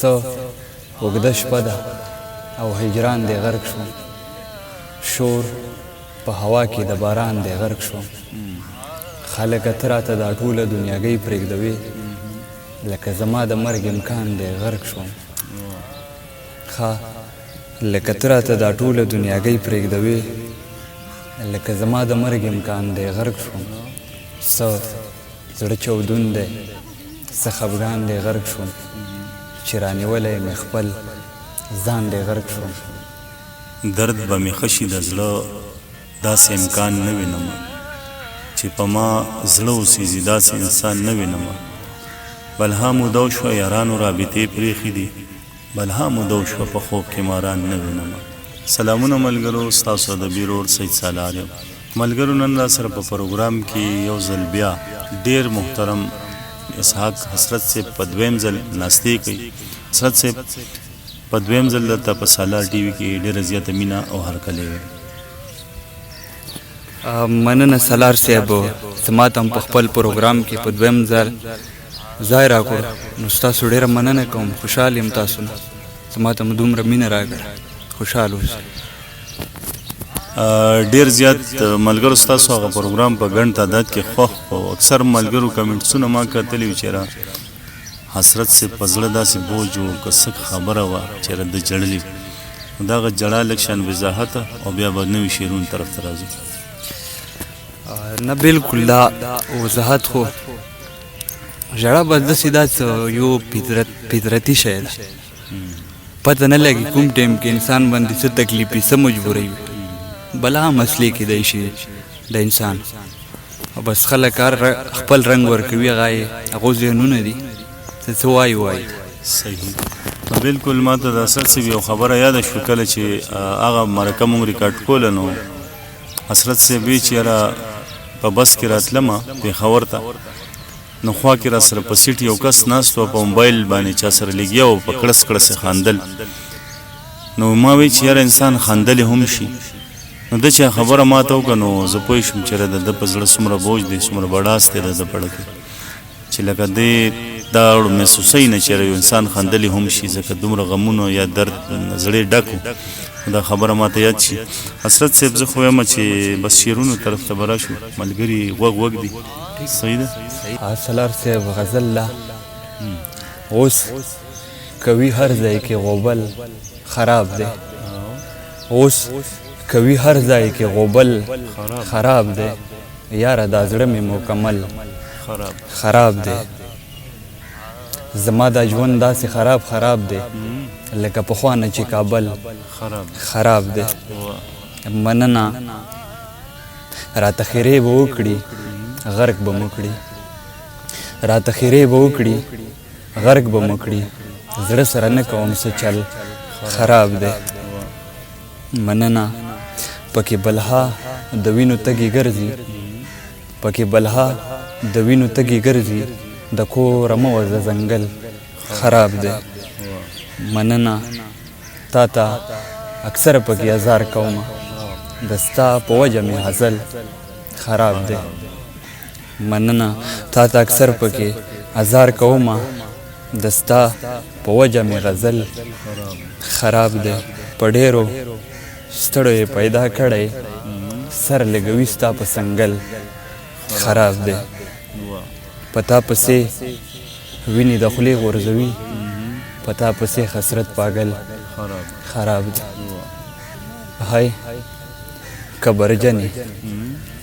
څه اوږده شپه ده او هجران دی غرق شوم شور په هوا کې د باران دی غرق شوم خلکه ته راته دا ټوله دنیاګۍ پرېږدوې لکه زما د مرګ امکان دی غرق شوم ښه لکه ته راته دا ټوله دنیاګۍ پرېږدوې لکه زما د مرګ امکان دی غرق شوم څه زړه چودون دی څه خفګان دی غرق شوم چې رانیولی مې خپل ځان دی غرق شوم درد به مې ښه شي د زړه داسې امکان نه وینم چې په ما زړه اوسېږي داسې انسان نه وینم بلها موده وشوه یارانو رابطې پرېښي دي بلها موده وشوه په خوب کې ماران نه وینم سلامونه ملګرو ستاسو ادبي ورور سید سالار یم ملګرو نن را سره په پروګرام کې یو ځل بیا ډېر محترم اسحاق حسرت صاحب په دویم ځل ناستې کوي حسرت صاحب په دویم ځل دلته په سالار ټي وي کې ډېره زیاته مینه او هرکلی وی مننه سالار صاحب زما ته هم په خپل پروګرام کې په دویم ځل ځای راکړو نو ستاسو ډېره مننه کوم خوشحال یم تاسو نه زما ته مو دومره مینه راکړه خوشحال اوسئ ډیر زیات ملګرو ستاسو هغه پروګرام په ګڼ تعداد کې خوښ او اکثر ملګرو کمنټسونه ما کتلي وو چېرې حسرت صاحب په زړه داسې بوج و که څه خبره وه چېرې د ژړلي نو دغه ژړا لږ شان وضاحت او بیا به نوي شعرونو طرف ته راځو نه بلکل دا وضاحت خو ژړا به داسې دا یو فطرتي شی ده پته نه لګي کوم ټایم کې انسان باندې څه تکلیف وي څه مجبوري وي بلا مسلې کیدای شي د انسان او بس خلک خپل رنګ ورکوي هغو ذهنونه دي څه وایي وایي صحیح بالکل ما ته د حسرت صاحب یو خبره یاده شوه کله چې هغه مرکه مونږ ریکارډ کوله نو حسرت صاحب وی چې یاره په بس کې راتلمه پېښور ته نو خوا کې را سره په سیټ یو کس ناست و په موبایل باندې چا سره لګیا و په کړس کړس یې خاندل نو ما وی چې یاره انسان خاندلی هم شي نو ده چې خبره ما ته وکړه نو زه پوه شوم چې د ده په زړه څومره بوج دی څومره بډاس دی د ده په ډکې چې لکه دې دا محسوسوي نه چې یو انسان خندلی هم شي ځکه دومره غمونو یا درد زړې ډک و دا خبره ما ته یاد شي حسرت صاحب زه خو یم چې بس شعرونو طرف ته به راشو ملګري غوږ دي صحیح ده سالار صاحب غزل لا اوس کوي هر ځای کې غوبل خراب دی اوس کوي هر ځای کې غوبل خراب دی یاره دا زړه مې مکمل خراب دی زما دا ژوند داسې خراب دی لکه پخوا نه چې کابل خراب دی مننه راته خیرې به وکړي غرق به مو کړي راته خیرې به وکړي غرق به مو کړي زړه سره نه کوم څه چل خراب دی مننه پکې بلها د وینو تږي ګرځي پکې بلها د وینو تږي ګرځي د کوره مه وځه ځنګل خراب دی مننه تا ته اکثر پکې ازار کومه د ستا په وجه مې حاصل خراب دی مننه تا ته اکثر پکې ازار کومه د ستا په وجه مې غزل خراب دی په ډېرو ستړو یې پیدا کړی سر لګوي ستا په سنګل خراب دی په تا پسې وینې د خولې غورځوي په تا پسې حسرت پاگل خراب دی هی کبرجنې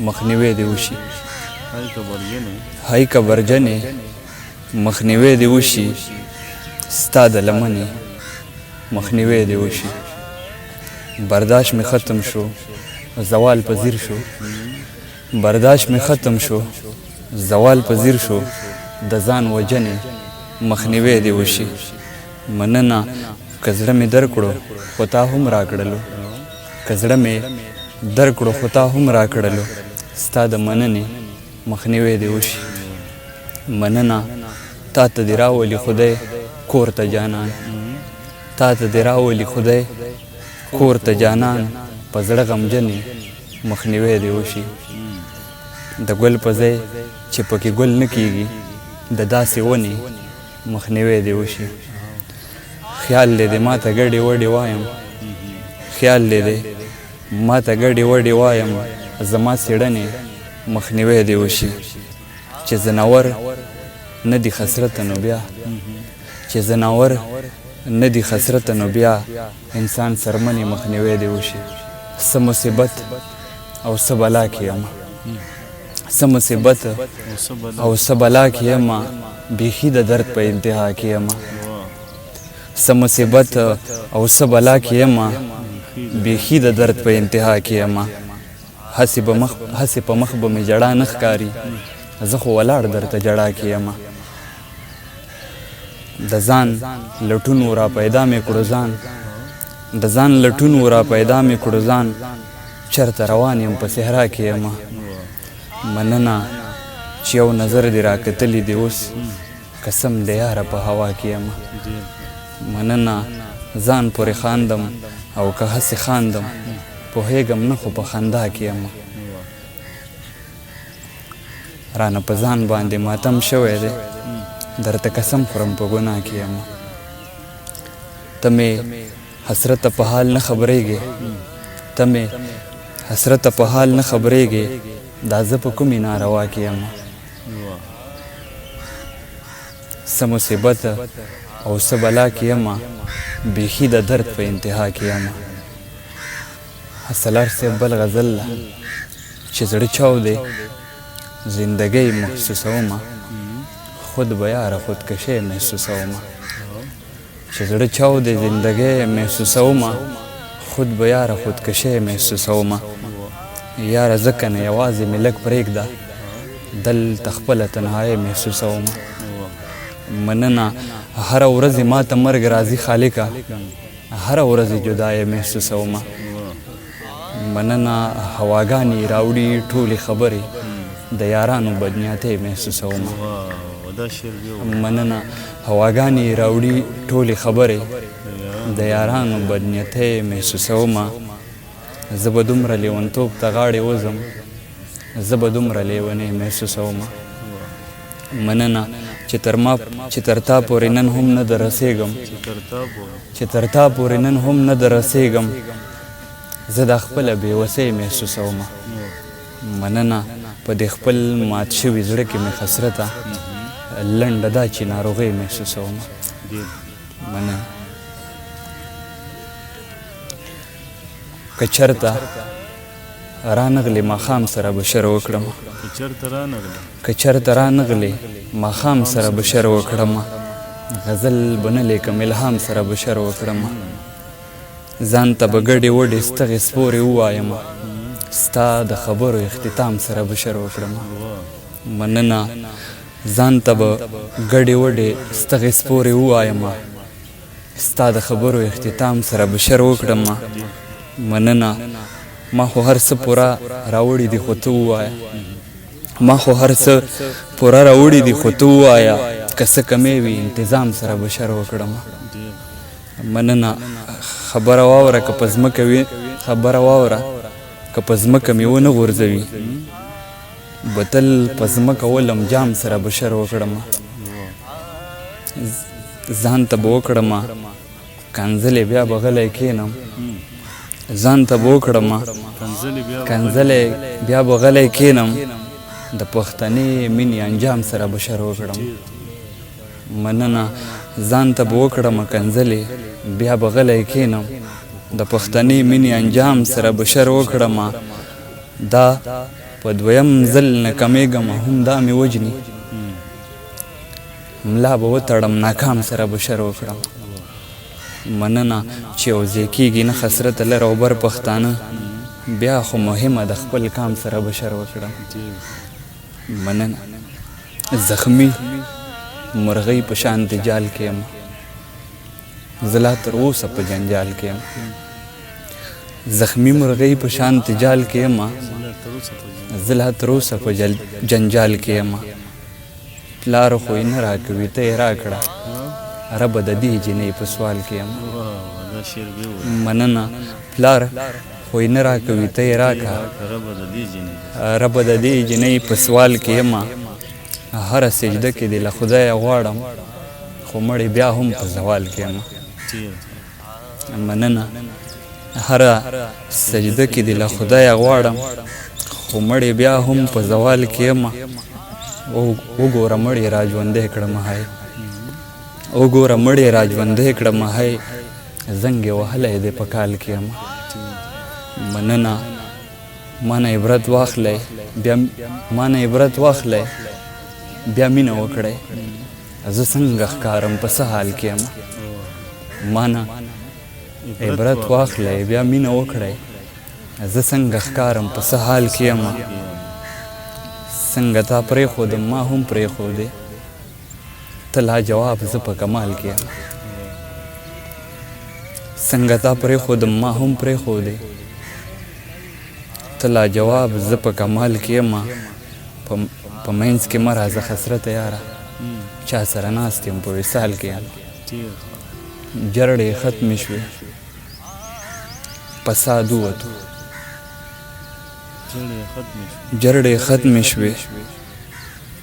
مخنیوی دې وشي هی کبرجنې مخنیوی دې وشي ستا د لمنې مخنیوی دې وشي برداشت مې ختم شو زوال پذیر شو برداشت مې ختم شو زوال پذیر شو د ځان وجنې مخنیوی دې وشي مننه که زړه مې درکړو خو تا هم راکړلو که زړه مې درکړو خو تا هم راکړلو ستا د مننې مخنیوی دې وشي مننه تا ته دې راولي خدای کور ته جانان تا ته دې راولي خدای کور ته جانان په زړه غمجنې مخنیوی دې وشي د ګل په ځای چې پکې ګل نه کیږي د داسې ونې مخنیوی دې وشي خیال دې ما ته ګډې وډې وایم خیال دې ما ته ګډې وډې وایم زما څېړنې مخنیوی دې وشي چې ځناور نه دي خسرته نو بیا چې ځناور نه دي خسرته نو بیا انسان سرمنې مخنیوی دې وشي څه مصیبت او څه بلا کې یم څه مصیبت او څه بلا کې یم بیخي د درد په انتها کې یم څه مصیبت او څه بلا کې یم بیخي د درد په انتها کې یم هسې په مخ به مې جړا نه ښکاري زه خو ولاړ درته جړا کې یم د ځان لټون را پیدا مې کړو ځان د ځان لټون را پیدا مې کړو ځان چرته روان یم په صحرا کې یم مننه چې یو نظر دې راکتلی دی اوس قسم د یاره په هوا کې یم مننه ځان پورې خاندم او که هسې خاندم پوهېږم نه خو په خندا کې یم رانه په ځان باندې ماتم شوی دی درته قسم خورم په ګناه کې یم ته مې حسرته په حال نه خبرېږې ته مې حسرته په حال نه خبرېږې دا زه په کومې ناروا کې یم څه مصیبت او څه بلا کې یم بیخي د درد په انتها کې یم حسلار صاحب بل غزل چې زړه چاو دی زندګۍ محسوسومه خود به یاره خودکشي محسوسومه چې زړه چاو دی زندګۍ محسوسومه خود به یاره خودکشي محسوسومه یاره ځکه نه یوازې مې لږ پرېږده دلته خپله تنهایي محسوسومه مننه هره ورځ ما ته مرګ راځي خالقه هره ورځ جدایي محسوسومه مننه هواګانې راوړي ټولې خبرې د یارانو بدنیاتۍ محسوسومه مننه هواګانې راوړي ټولې خبرې د یارانو بدنیاتۍ محسوسومه زه به دومره لیونتوب ته غاړې وځم زه به دومره لیونۍ محسوسومه مننه چې تر تا پورې نن هم نه دررسېږم چې تر تا پورې نن هم نه دررسېږم زه دا خپله بېوسۍ محسوسومه مننه په دې خپل مات شوي زړه کې مې خسرته لنډه دا چې ناروغۍ محسوسومه مننه که چېرته رانغلې ماښام سره به شر وکړم که چېرته رانغلې ماښام سره به شر وکړم غزل به نه لیکم الهام سره به شر وکړم ځان ته به ګډې وډې ستغې سپورې ووایم ستا د خبرو اختتام سره به شر وکړم مننه ځان ته به ګډې وډې ستغې سپورې ووایم ستا د خبرو اختتام سره به شر وکړم مننه ما خو هر څه پوره راوړي دي خو ته ووایه ما خو هر څه پوره راوړي دي خو ته ووایه که څه کمی وي انتظام سره به شر وکړم مننه خبره واوره که په ځمکه وي خبره واوره که په ځمکه مې ونه غورځوي به تل په ځمکه ولم جام سره به شر وکړم ځان ته به وکړم کنځلې بیا به غلی کښېنم ځان ته به وکړم کنځلې بیا به غلی کښېنم د پښتنې مینې انجام سره به شر وکړم مننه ځان ته به وکړم کنځلې بیا به غلی کښېنم د پښتنې مینې انجام سره به شر وکړم دا په دویم ځل نه کمیږم هم دا مې وجني ملا به وتړم ناکام سره به شر وکړم مننه چې یو ځای کېږي نه خسرته لر او بر پښتانه بیا خو مهمه د خپل کام سره به شر وکړم مننه زخمی مرغۍ په شان د جال کې یم زه لا تر اوسه په جنجال کې یم زخمی مرغۍ په شان د جال کې یم زه لا تر اوسه په جنجال کې یم پلار خو یې نه راکوي ته یې راکړه ربه د دې جنۍ په سوال کې یم مننه پلار خو یې نه راکوي ته یې راکړه ربه د دې جنۍ په سوال کې یم هره سجده کې دې له خدایه غواړم خو مړې بیا هم په زوال کې یم مننه هره سجده کې دی له خدای غواړم خو مړې بیا هم په زوال کې یم وګوره مړې را ژوندی کړم هی وګوره مړې را ژوندی کړم هی زنګ یې وهلی دی په کال کې یم مننه مانه عبرت واخلی بیا مینه وکړئ زه څنګه ښکارم په څه حال کې یم مانه عبرت واخلی بیا مینه وکړئ زه څنګه ښکارم په څه حال کې یم څنګه تا پرېښودم ما هم پرېښودې ته لا جواب زه په کمال کې یم څنګه تا پرېښودم ما هم پرېښودې ته لا جواب زه په کمال کې یم په منځ کې مه راځه حسرته یاره چا سره ناست یم په وصال کې یم جرړې ختمې شوې فساد ووتو جرړې ختمې شوې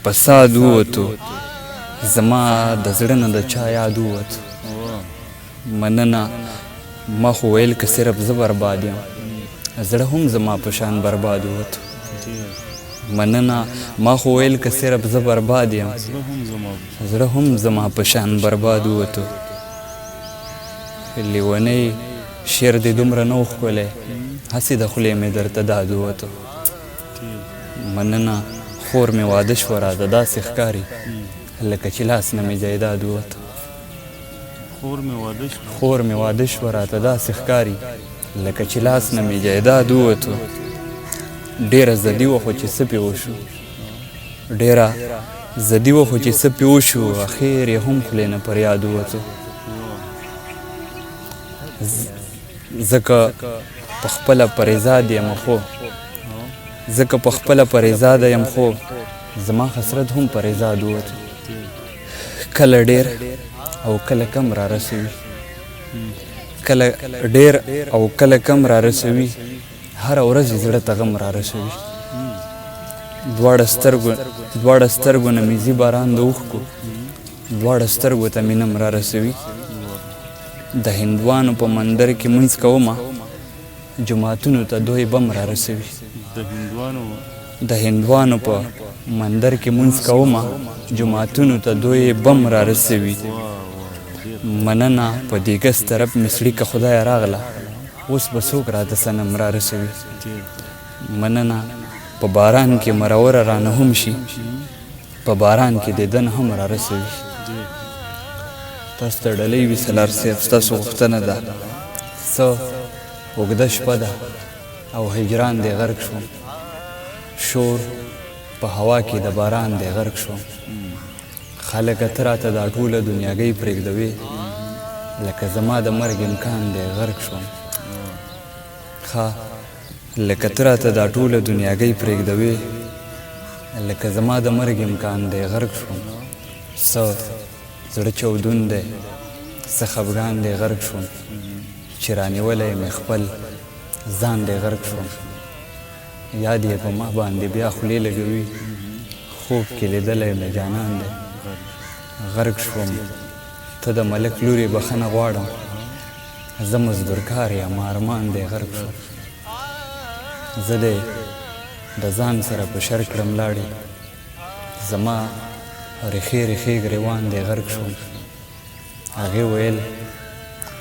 فساد ووتو زما د زړه نه د چا یاد ووتو مننه ما خو ویل که صرف زه برباد یم زړه هم زما په شان برباد ووتو مننه ما خو ویل که صرف زه برباد یم زړه هم زما په شان برباد ووتو لیونی شعر دې دومره نه و ښکلی هسې د خولې مې درته داد ووتو مننه خور مې واده شوه راته داسې ښکاري لکه چې لاس نه مې جایداد ووتو خور مې واده شوه راته داسې ښکاري لکه چې لاس نه مې جایداد ووتو ډېره زدي وه خو چې څه پې وشو ډېره زدي وه خو چې څه پې وشو اخر یې هم خولې نه پر یاد ووتو ځکه په خپله پریزاد یم خو ځکه په خپله پریزاده یم خو زما حسرت هم پریزاد ووتو کله ډېر او کله کم را رسوي کله ډېر او کله کم را رسوي هره ورځ یې زړه ته غم را رسوي دواړه سترګو نه مې ځي باران د اوښکو دواړه سترګو ته مې نم را رسوي د هندوانو په مندر کې منځ کومه جماعتونو ته دوی بم را رسوي د هندوانو په مندر کې منځ کومه جماعتونو ته دوی بم را رسوي مننه په دیګس طرف مې سړي که خدای راغله اوس به څوک راته صنم را رسوي مننه په باران کې مروره رانه هم شي په باران کې دیدن هم را رسوي تاسو ته ډالۍ وي سالار صاحب ستاسو غوښتنه ده څه اوږده شپه ده او هجران دی غرق شوم شور په هوا کې د باران دی غرق شوم خلکه ته راته دا ټوله دنیاګۍ پرېږدوې لکه زما د مرګ امکان دی غرق شوم ښه لکه ته راته دا ټوله دنیاګۍ پرېږدوې لکه زما د مرګ امکان دی غرق شوم څه زړه چودون دی څه خفګان دی غرق شوم چې رانیولی مې خپل ځان دی غرق شوم یاد یې په ما باندې بیا خولې لګوي خوب کې لیدلی مې جانان دی غرق شوم ته د ملک لورې بخښنه غواړم زه مزدورکار یم ارمان دی غرق شوم زه دی د ځان سره په شر کړم لاړې زما ریښې ریښې ګریوان دی غرق شوم هغې ویل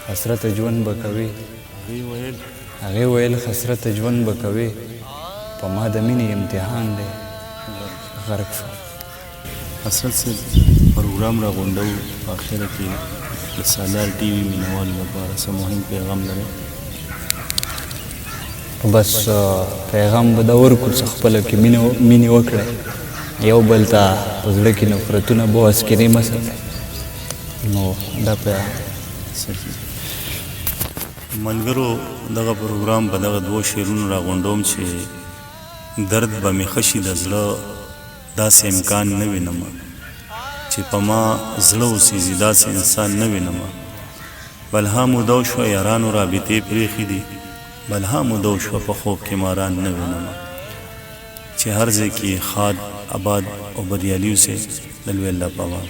حسرته ژوند به کوې هغې ویل حسرته ژوند به کوې په ما د مینې امتحان دی غرق شوم حسرت صاحب پروګرام را غونډو په اخره کې د سالار ټي وي مینوالو لپاره څه مهم پیغام لرئ بس پیغام به دا ورکړو چې خپله کې مینې وکړئ یو بل ته په زړه کې نفرتونه بوس کې نه مسئله نو دا ملګرو دغه پروګرام په دغه دوه شعرونو را غونډوم چې درد به مې ښه شي د زړه داسې امکان نه وینم چې په ما زړه اوسېږي داسې انسان نه وینم بلها موده وشوه یارانو رابطې پرېښې دي بلها موده وشوه په خوب کې ماران نه وینم چې هر ځای کې ښاد آباد او بریالي اوسئ د لوی الله په امان